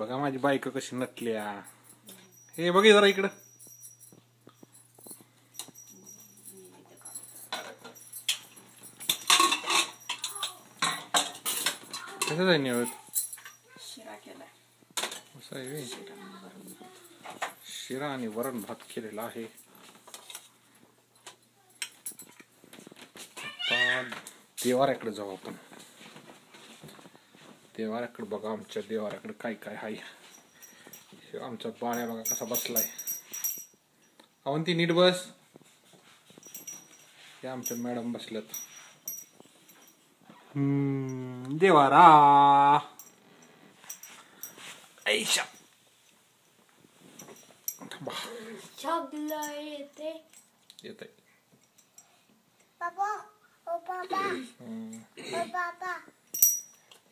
बघा माझी बायको कशी नटल्या. हे बघ जरा इकडं. कसं आहे निवड? शिरा केलाय. असं आहे शिरा आणि वरण भात केलेला आहे. आता देवाऱ्याकडे जाऊ आपण. देवाऱ्याकडे बघा आमच्या देवाऱ्याकडे काय काय आहे. आमचा बाळ्या बघा कसा बसलाय. अवंती नीट बस. हे आमच्या मॅडम बसल्यात. देवारा ऐशा येते येत आहे. बाबा ओ बाबा ओ बाबा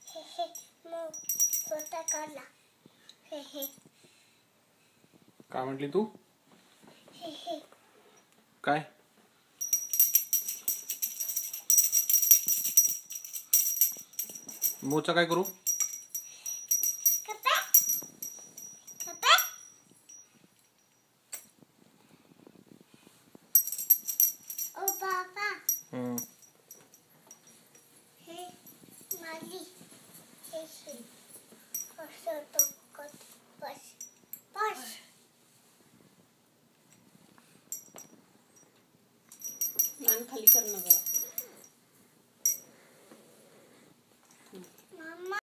हे हे मोठा काढला हे हे. काय म्हटली तू? हे हे काय मोचा काय करू? ओ बाबा हम्म हे माली हे